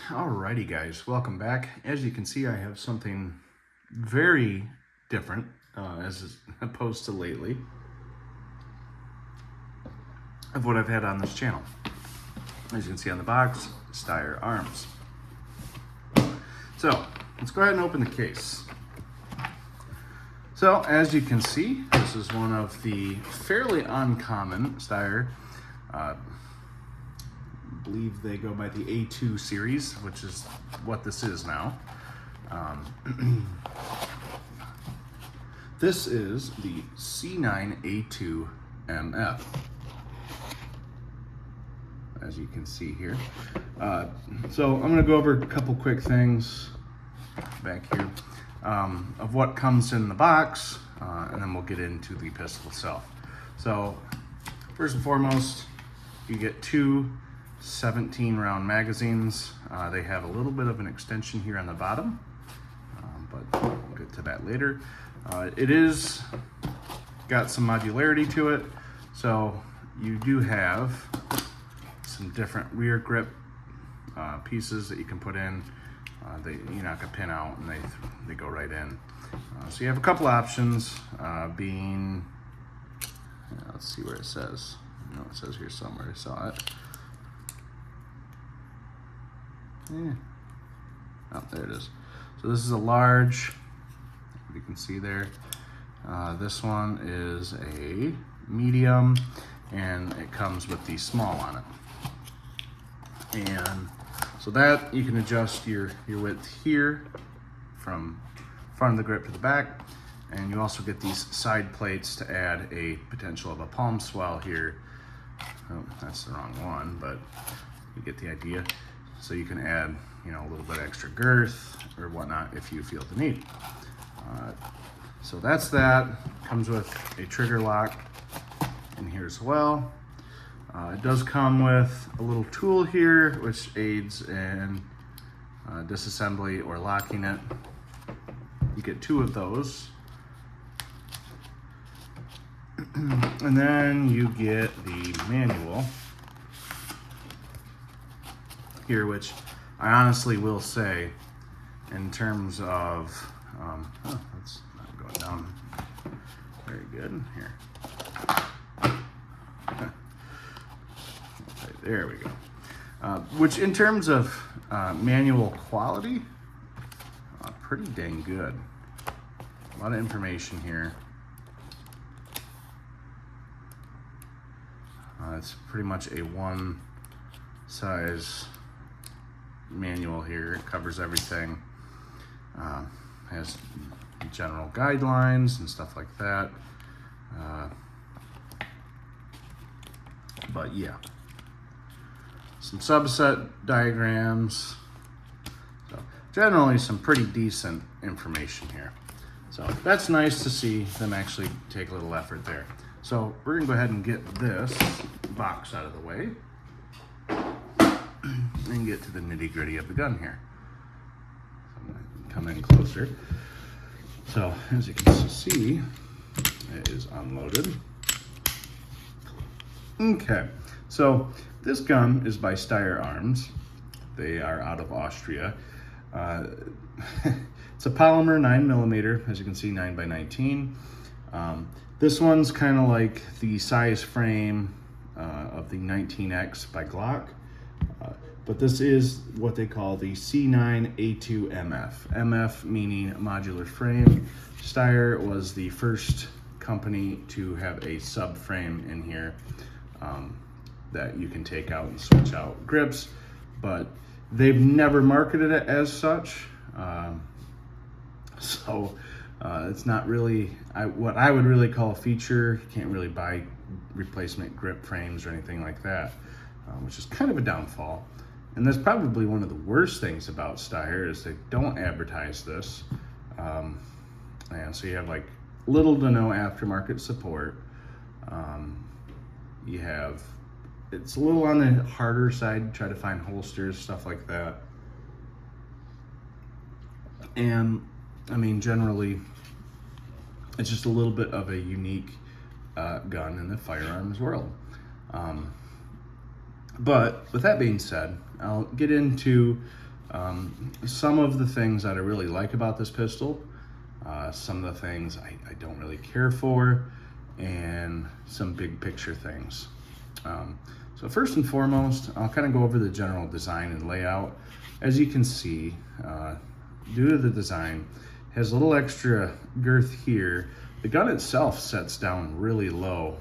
Alrighty guys, welcome back. As you can see, I have something very different as opposed to lately of what I've had on this channel. As you can see on the box, Steyr arms. So let's go ahead and open the case. So as you can see, this is one of the fairly uncommon Steyr. I believe they go by the A2 series, which is what this is now. This is the C9-A2 MF, as you can see here. So I'm going to go over a couple quick things back here of what comes in the box, and then we'll get into the pistol itself. So first and foremost, you get two 17-round magazines. They have a little bit of an extension here on the bottom, but we'll get to that later. It is got some modularity to it, so you do have some different rear grip pieces that you can put in. You knock a pin out and they go right in. So you have a couple options, being, let's see where it says. It says here somewhere. I saw it. Yeah. Oh, there it is. So this is a large, you can see there. This one is a medium, and it comes with the small on it. And so that you can adjust your width here from front of the grip to the back. And you also get these side plates to add a potential of a palm swell here. Oh, that's the wrong one, but you get the idea. So you can add, a little bit extra girth or whatnot if you feel the need. So that's that. Comes with a trigger lock in here as well. It does come with a little tool here, which aids in disassembly or locking it. You get two of those. And then you get the manual here, which I honestly will say, in terms of, that's not going down very good here. Okay, there we go. Which in terms of manual quality, pretty dang good. A lot of information here. It's pretty much a one size manual here. It covers everything. Has general guidelines and stuff like that. But yeah, some subset diagrams. So generally some pretty decent information here. So that's nice to see them actually take a little effort there. So we're gonna go ahead and get this box out of the way and get to the nitty-gritty of the gun here. I'm gonna come in closer. So as you can see, it is unloaded. Okay, so this gun is by Steyr Arms. They are out of Austria. It's a polymer 9mm, as you can see, 9x19. This one's kind of like the size frame of the 19X by Glock, but this is what they call the C9-A2 MF. MF meaning modular frame. Steyr was the first company to have a subframe in here that you can take out and switch out grips, but they've never marketed it as such. So it's not really what I would really call a feature. You can't really buy replacement grip frames or anything like that, which is kind of a downfall. And that's probably one of the worst things about Steyr is they don't advertise this. And so you have like little to no aftermarket support. It's a little on the harder side to try to find holsters, stuff like that. And I mean, generally, it's just a little bit of a unique gun in the firearms world. But with that being said, I'll get into Some of the things that I really like about this pistol, some of the things I don't really care for, and some big picture things. So first and foremost, I'll kind of go over the general design and layout. As you can see, due to the design, it has a little extra girth here. The gun itself sets down really low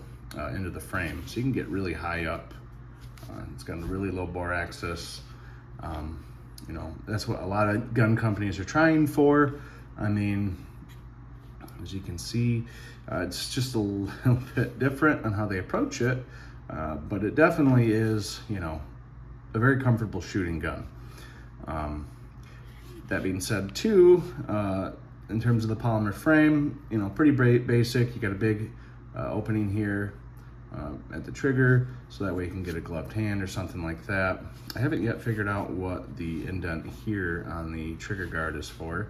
into the frame, so you can get really high up. It's got a really low bore axis. You know, that's what a lot of gun companies are trying for. I mean, as you can see, it's just a little bit different on how they approach it, but it definitely is, you know, a very comfortable shooting gun. That being said too, in terms of the polymer frame, you know, pretty basic. You got a big opening here at the trigger, so that way you can get a gloved hand or something like that. I haven't yet figured out what the indent here on the trigger guard is for.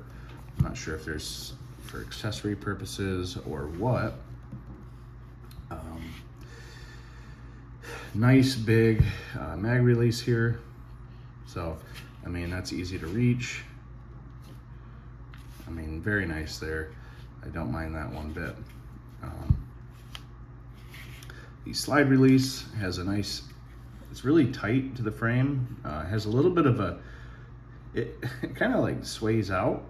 I'm not sure if there's for accessory purposes or what. Nice big mag release here. So, I mean, that's easy to reach. I mean, very nice there. I don't mind that one bit. The slide release has a nice, it's really tight to the frame. Has a little bit of a, it kind of like sways out,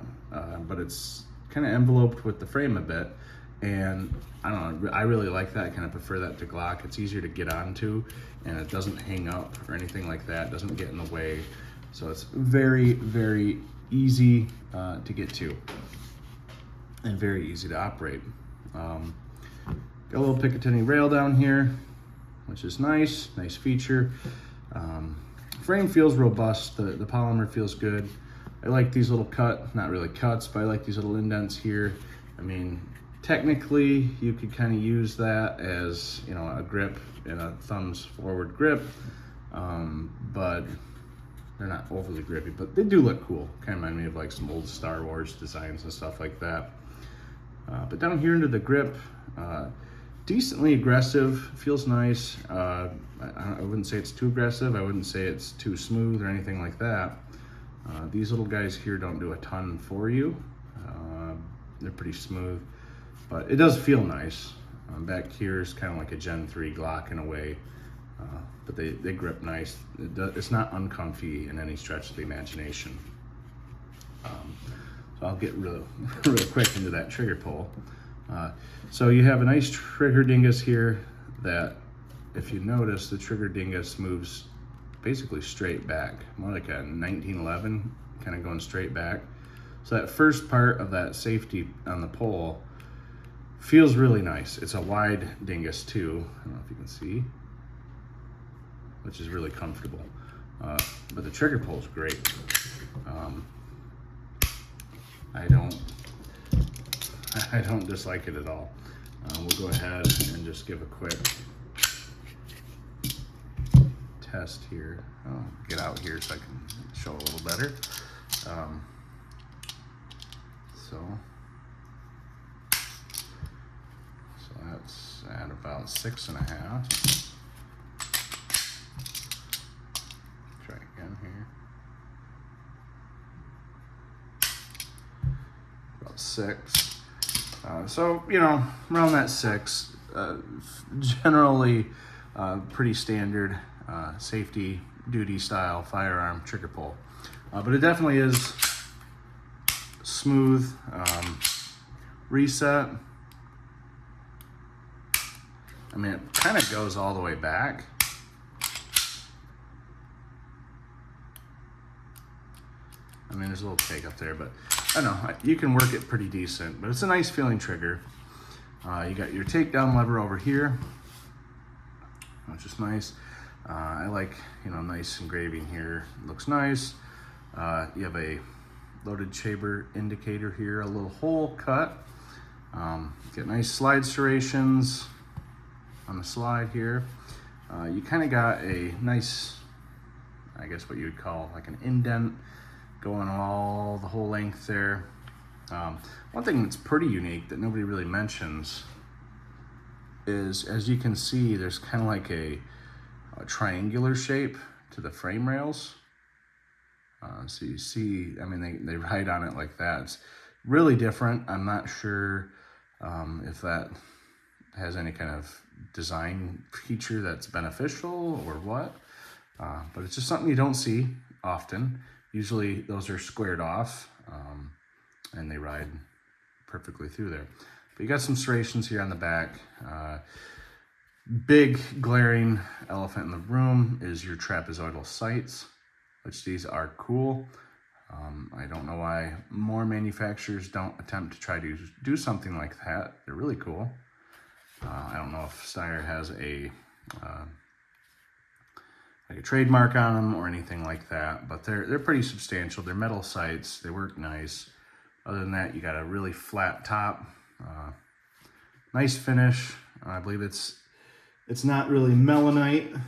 but it's kind of enveloped with the frame a bit. And I don't know, I really like that. I kind of prefer that to Glock. It's easier to get onto, and it doesn't hang up or anything like that. It doesn't get in the way. So it's very, very easy to get to and very easy to operate. Got a little Picatinny rail down here, which is nice feature. Frame feels robust, the polymer feels good. I like these little not really cuts, but I like these little indents here. I mean, technically you could kind of use that as, you know, a grip and a thumbs forward grip, but they're not overly grippy, but they do look cool. Kind of remind me of like some old Star Wars designs and stuff like that. But down here into the grip, decently aggressive, feels nice. I wouldn't say it's too aggressive. I wouldn't say it's too smooth or anything like that. These little guys here don't do a ton for you. They're pretty smooth, but it does feel nice. Back here is kind of like a Gen 3 Glock in a way, but they grip nice. It's not uncomfy in any stretch of the imagination. So I'll get real quick into that trigger pull. So you have a nice trigger dingus here that, if you notice, the trigger dingus moves basically straight back, more like a 1911, kind of going straight back. So that first part of that safety on the pull feels really nice. It's a wide dingus too. I don't know if you can see, which is really comfortable. But the trigger pull is great. I don't dislike it at all. We'll go ahead and just give a quick test here. I'll get out here so I can show a little better. So that's at about 6.5. Try again here. About 6. So, you know, around that 6, generally pretty standard safety duty style firearm trigger pull. But it definitely is smooth. Reset. I mean, it kind of goes all the way back. I mean, there's a little take up there, but I don't know, you can work it pretty decent, but it's a nice feeling trigger. You got your takedown lever over here, which is nice. I like, you know, nice engraving here. It looks nice. You have a loaded chamber indicator here, a little hole cut. Get nice slide serrations on the slide here. You kind of got a nice, I guess what you would call like an indent going all the whole length there. One thing that's pretty unique that nobody really mentions is, as you can see, there's kind of like a triangular shape to the frame rails. So you see, I mean, they write on it like that. It's really different. I'm not sure if that has any kind of design feature that's beneficial or what, but it's just something you don't see often. Usually those are squared off and they ride perfectly through there. But you got some serrations here on the back. Big glaring elephant in the room is your trapezoidal sights, which these are cool. I don't know why more manufacturers don't attempt to try to do something like that. They're really cool. I don't know if Steyr has a like a trademark on them or anything like that, but they're pretty substantial. They're metal sights. They work nice. Other than that, you got a really flat top. Nice finish. I believe it's not really melanite,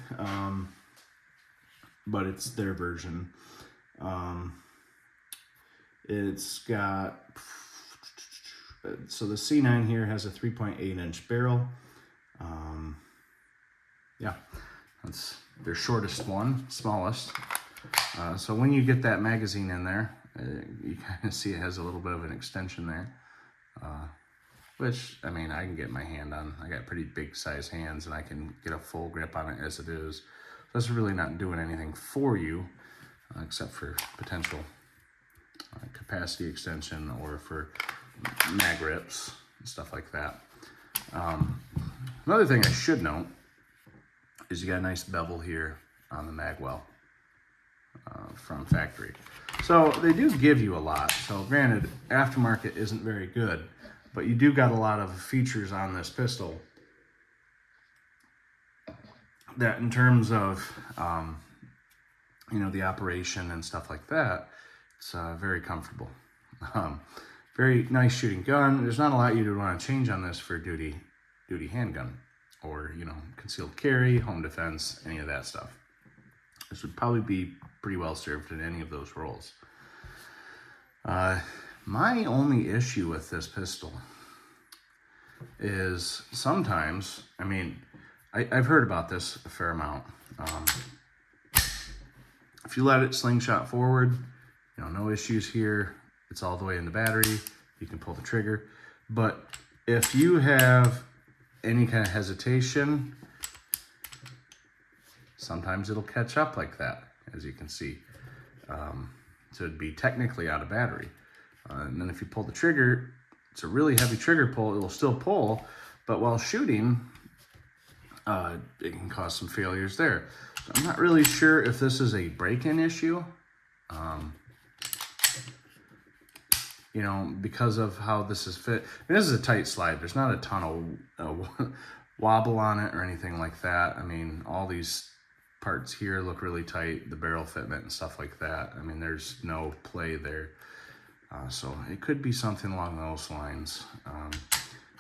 but it's their version. It's got, so the C9 here has a 3.8-inch barrel. Yeah, that's their shortest one, smallest. So when you get that magazine in there, you kind of see it has a little bit of an extension there, which, I mean, I can get my hand on. I got pretty big size hands and I can get a full grip on it as it is. So that's really not doing anything for you, except for potential capacity extension or for mag grips and stuff like that. Another thing I should note is you got a nice bevel here on the mag well from factory. So they do give you a lot. So granted, aftermarket isn't very good, but you do got a lot of features on this pistol that, in terms of you know, the operation and stuff like that, it's very comfortable. Very nice shooting gun. There's not a lot you'd want to change on this for duty handgun or, you know, concealed carry, home defense, any of that stuff. This would probably be pretty well served in any of those roles. My only issue with this pistol is sometimes, I mean, I've heard about this a fair amount. If you let it slingshot forward, you know, no issues here. It's all the way in the battery. You can pull the trigger. But if you have any kind of hesitation, sometimes it'll catch up like that, as you can see. So it'd be technically out of battery. And then if you pull the trigger, it's a really heavy trigger pull. It will still pull, but while shooting, it can cause some failures there. So I'm not really sure if this is a break-in issue. You know, because of how this is fit. I mean, this is a tight slide. There's not a ton of wobble on it or anything like that. I mean, all these parts here look really tight, the barrel fitment and stuff like that. I mean, there's no play there. So it could be something along those lines,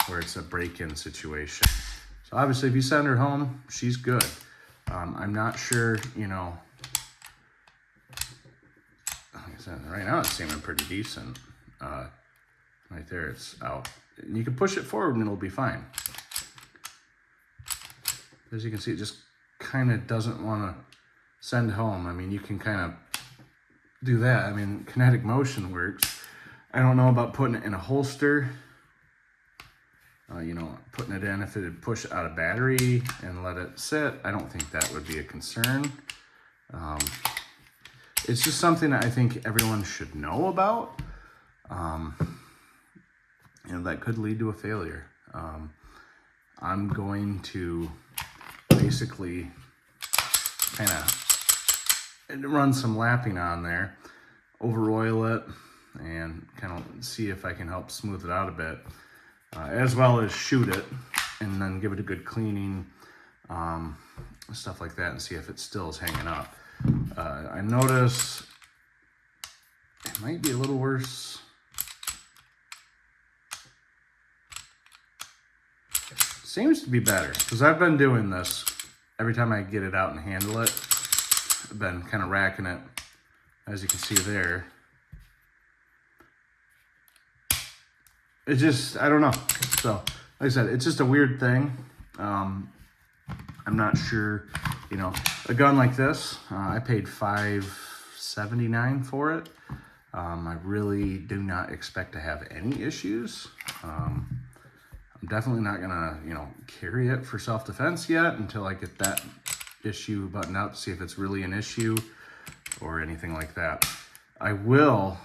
where it's a break-in situation. So obviously, if you send her home, she's good. I'm not sure, you know, like I said, right now it's seeming pretty decent. Right there, it's out. You can push it forward and it'll be fine. As you can see, it just kind of doesn't want to send home. I mean, you can kind of do that. I mean, kinetic motion works. I don't know about putting it in a holster. You know, putting it in if it would push out of battery and let it sit. I don't think that would be a concern. It's just something that I think everyone should know about. You know, that could lead to a failure. I'm going to basically kind of run some lapping on there, over oil it, and kind of see if I can help smooth it out a bit, as well as shoot it and then give it a good cleaning, stuff like that, and see if it still is hanging up. I notice it might be a little worse. Seems to be better, because I've been doing this every time I get it out and handle it. I've been kind of racking it, as you can see there. It just, I don't know. So, like I said, it's just a weird thing. I'm not sure, you know, a gun like this, I paid $5 $79 for it. I really do not expect to have any issues. I'm definitely not gonna, carry it for self-defense yet until I get that issue buttoned out to see if it's really an issue or anything like that. I will,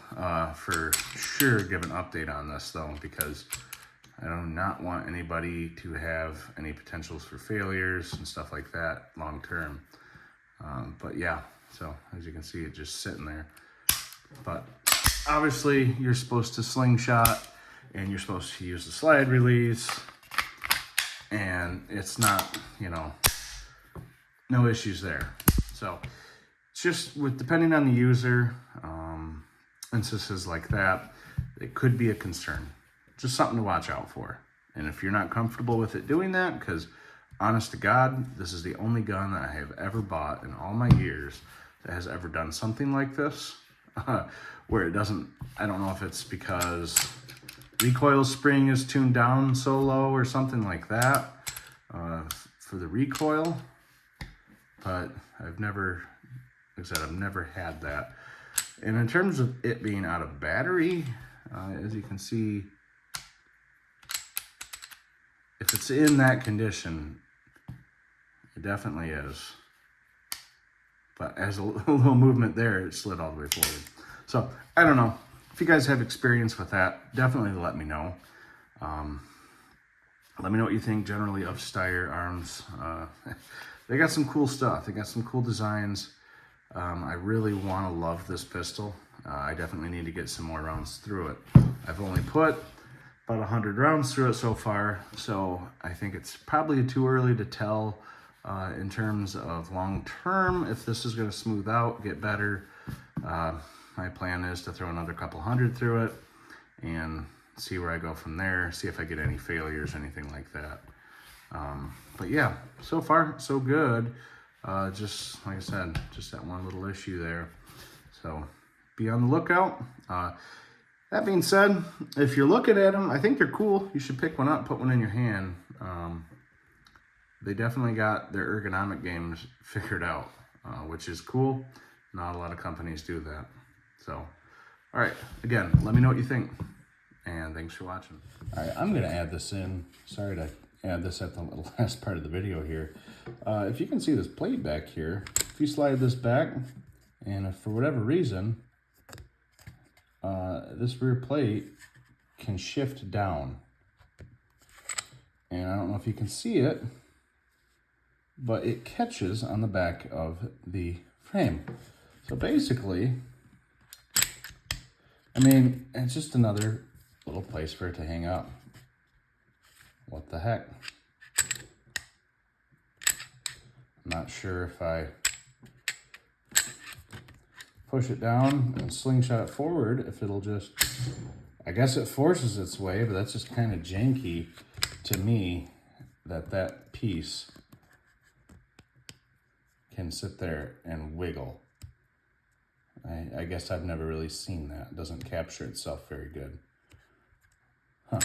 for sure, give an update on this though, because I do not want anybody to have any potentials for failures and stuff like that long term. But yeah, so as you can see, it's just sitting there. But obviously you're supposed to slingshot and you're supposed to use the slide release, and it's not, no issues there. So it's just depending on the user, instances like that, it could be a concern. Just something to watch out for. And if you're not comfortable with it doing that, because honest to God, this is the only gun that I have ever bought in all my years that has ever done something like this, where it doesn't, I don't know if it's because recoil spring is tuned down so low or something like that for the recoil, but I've never, like I said, I've never had that. And in terms of it being out of battery, as you can see, if it's in that condition, it definitely is. But as a little movement there, it slid all the way forward. So I don't know. If you guys have experience with that, definitely let me know. Let me know what you think generally of Steyr arms. They got some cool stuff. They got some cool designs. I really want to love this pistol. I definitely need to get some more rounds through it. I've only put about 100 rounds through it so far, so I think it's probably too early to tell in terms of long term if this is going to smooth out, get better. My plan is to throw another couple hundred through it and see where I go from there, see if I get any failures, anything like that. But yeah, so far so good. Just like I said, just that one little issue there. So be on the lookout. That being said, if you're looking at them, I think they're cool. You should pick one up, put one in your hand. They definitely got their ergonomic games figured out, which is cool. Not a lot of companies do that. So, all right, again, let me know what you think, and thanks for watching. All right, I'm gonna add this in. Sorry to add this at the last part of the video here. If you can see this plate back here, if you slide this back, and if for whatever reason, this rear plate can shift down. And I don't know if you can see it, but it catches on the back of the frame. So basically, I mean, it's just another little place for it to hang up. What the heck? I'm not sure if I push it down and slingshot it forward, if it'll just, I guess it forces its way, but that's just kind of janky to me that piece can sit there and wiggle. I guess I've never really seen that. It doesn't capture itself very good. Huh.